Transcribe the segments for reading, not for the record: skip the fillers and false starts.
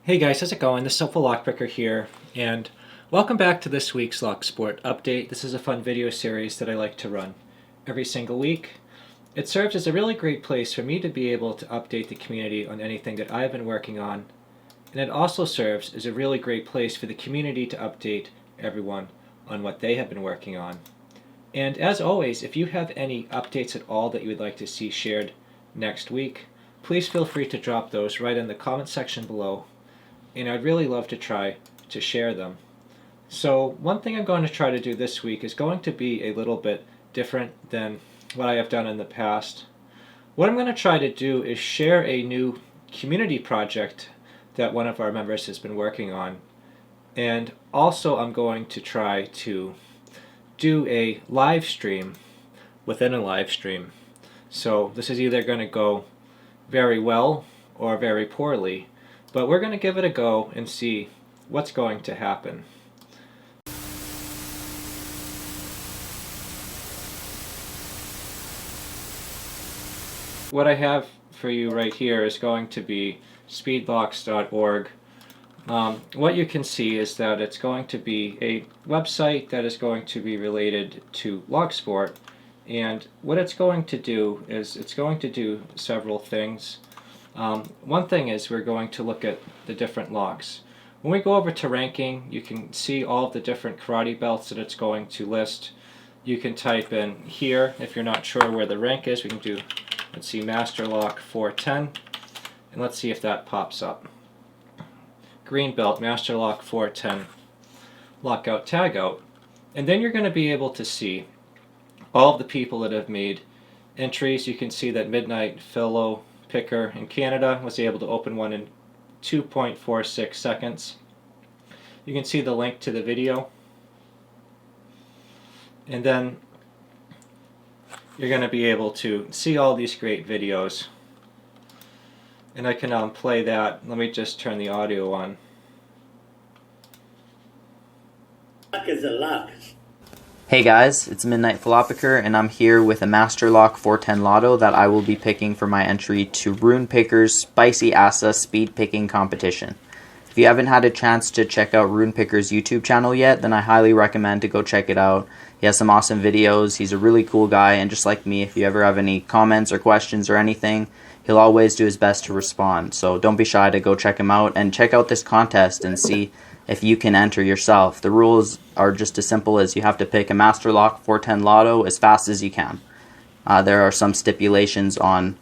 Hey guys, how's it going? This is HelpfulLockPicker here, and welcome back to this week's Lock Sport Update. This is a fun video series that I like to run every single week. It serves as a really great place for me to be able to update the community on anything that I've been working on, and it also serves as a really great place for the community to update everyone on what they have been working on. And as always, if you have any updates at all that you would like to see shared next week, please feel free to drop those right in the comment section below, and I'd really love to try to share them. So one thing I'm going to try to do this week is going to be a little bit different than what I have done in the past. What I'm going to try to do is share a new community project that one of our members has been working on, and also I'm going to try to do a live stream within a live stream. So this is either going to go very well or very poorly, but we're going to give it a go and see what's going to happen. What I have for you right here is going to be speedlocks.org. What you can see is that it's going to be a website that is going to be related to LockSport, and what it's going to do is it's going to do several things. One thing is we're going to look at the different locks. When we go over to ranking, you can see all of the different karate belts that it's going to list. You can type in here if you're not sure where the rank is. We can do, let's see, Master Lock 410, and let's see if that pops up. Green belt, Master Lock 410, lockout, tagout. And then you're going to be able to see all of the people that have made entries. You can see that Midnight Fellow Picker in Canada was able to open one in 2.46 seconds. You can see the link to the video, and then you're going to be able to see all these great videos, and I can play that. Let me just turn the audio on. Luck is a luck. Hey guys, it's Midnight HelpfulLockPicker, and I'm here with a Master Lock 410 Lotto that I will be picking for my entry to RunePicker's Spicy Assa Speed Picking Competition. If you haven't had a chance to check out RunePicker's YouTube channel yet, then I highly recommend to go check it out. He has some awesome videos, he's a really cool guy, and just like me, if you ever have any comments or questions or anything, he'll always do his best to respond. So don't be shy to go check him out, and check out this contest and see if you can enter yourself. The rules are just as simple as you have to pick a Master Lock 410 Lotto as fast as you can. There are some stipulations on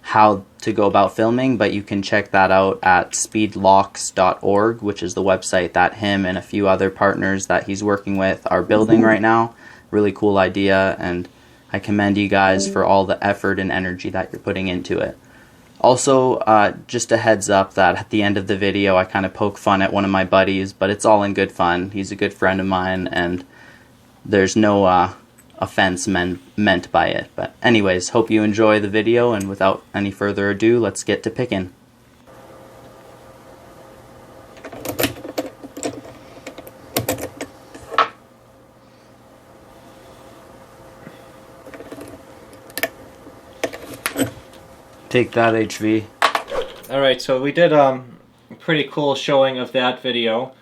how to go about filming, but you can check that out at speedlocks.org, which is the website that him and a few other partners that he's working with are building right now. Really cool idea, and I commend you guys for all the effort and energy that you're putting into it. Also, just a heads up that at the end of the video I kind of poke fun at one of my buddies, but it's all in good fun. He's a good friend of mine, and there's no offense meant by it. But anyways, hope you enjoy the video, and without any further ado, let's get to picking. Take that, HV. Alright, so we did a pretty cool showing of that video,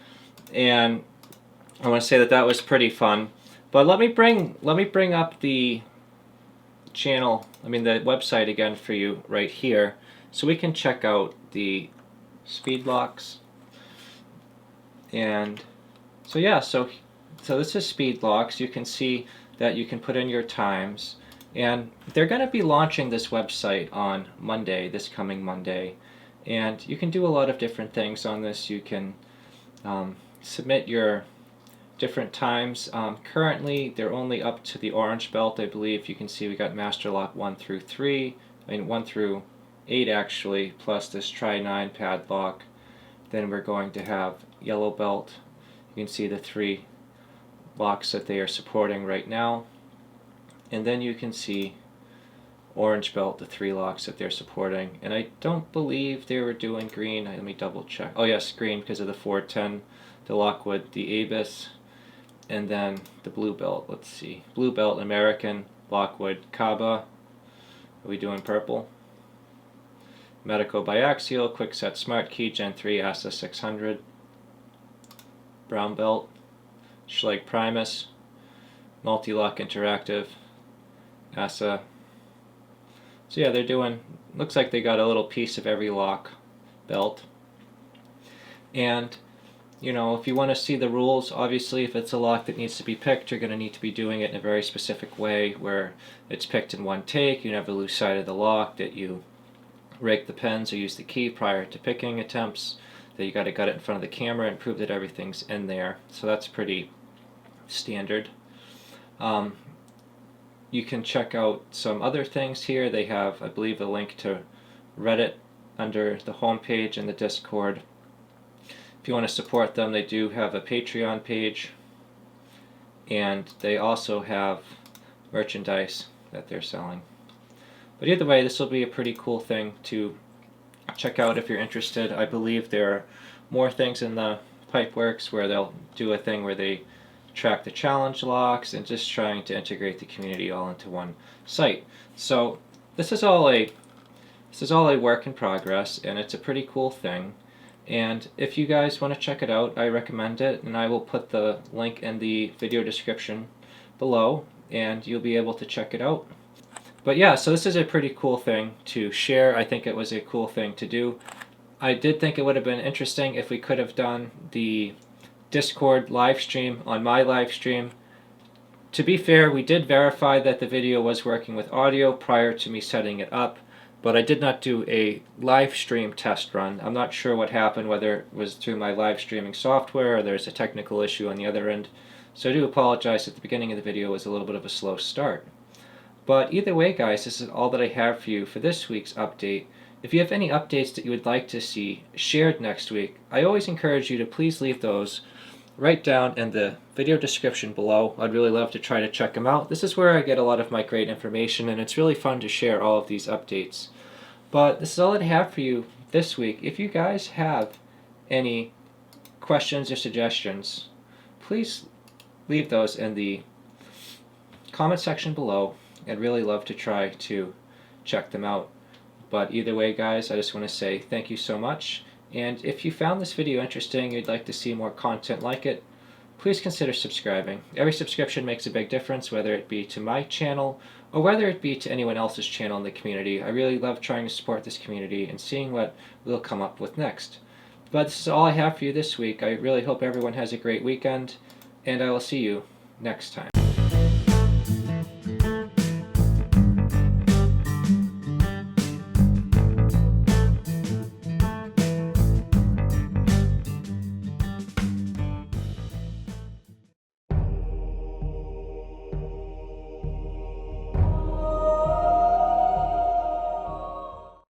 and I want to say that that was pretty fun. But let me bring up the channel, the website again for you right here, so we can check out the speed locks. And so yeah, so this is speed locks. You can see that you can put in your times, and they're going to be launching this website on Monday, this coming Monday, and you can do a lot of different things on this. You can submit your different times. Currently they're only up to the orange belt, I believe. You can see we got Master Lock 1 through 3, 1 through 8 actually, plus this Try 9 padlock. Then we're going to have yellow belt. You can see the 3 locks that they are supporting right now. And then you can see orange belt, the 3 locks that they're supporting. And I don't believe they were doing green. Let me double check. Oh yes, green because of the 410, the Lockwood, the Abyss, and then the blue belt. Let's see. Blue belt, American, Lockwood, Kaba. Are we doing purple? Medico biaxial, quickset smart key, Gen 3 ASA 600, brown belt, Schlag Primus, multi-lock interactive, ASA. So yeah, they're doing, looks like they got a little piece of every lock belt. And you know, if you want to see the rules, obviously if it's a lock that needs to be picked, you're going to need to be doing it in a very specific way where it's picked in one take, you never lose sight of the lock, that you rake the pins or use the key prior to picking attempts, that you got to gut it in front of the camera and prove that everything's in there. So that's pretty standard. You can check out some other things here. They have, I believe, a link to Reddit under the homepage and the Discord. If you want to support them, they do have a Patreon page, and they also have merchandise that they're selling. But either way, this will be a pretty cool thing to check out if you're interested. I believe there are more things in the Pipeworks where they'll do a thing where they track the challenge locks and just trying to integrate the community all into one site. So this is all a work in progress, and it's a pretty cool thing. And if you guys want to check it out, I recommend it, and I will put the link in the video description below, and you'll be able to check it out. But yeah, so this is a pretty cool thing to share. I think it was a cool thing to do. I did think it would have been interesting if we could have done the Discord live stream on my live stream. To be fair, we did verify that the video was working with audio prior to me setting it up, but I did not do a live stream test run. I'm not sure what happened, whether it was through my live streaming software or there's a technical issue on the other end. So I do apologize that the beginning of the video was a little bit of a slow start. But either way, guys, this is all that I have for you for this week's update. If you have any updates that you would like to see shared next week, I always encourage you to please leave those right down in the video description below. I'd really love to try to check them out. This is where I get a lot of my great information, and it's really fun to share all of these updates. But this is all I have for you this week. If you guys have any questions or suggestions, please leave those in the comment section below. I'd really love to try to check them out. But either way, guys, I just want to say thank you so much. And if you found this video interesting and you'd like to see more content like it, please consider subscribing. Every subscription makes a big difference, whether it be to my channel or whether it be to anyone else's channel in the community. I really love trying to support this community and seeing what we'll come up with next. But this is all I have for you this week. I really hope everyone has a great weekend, and I will see you next time.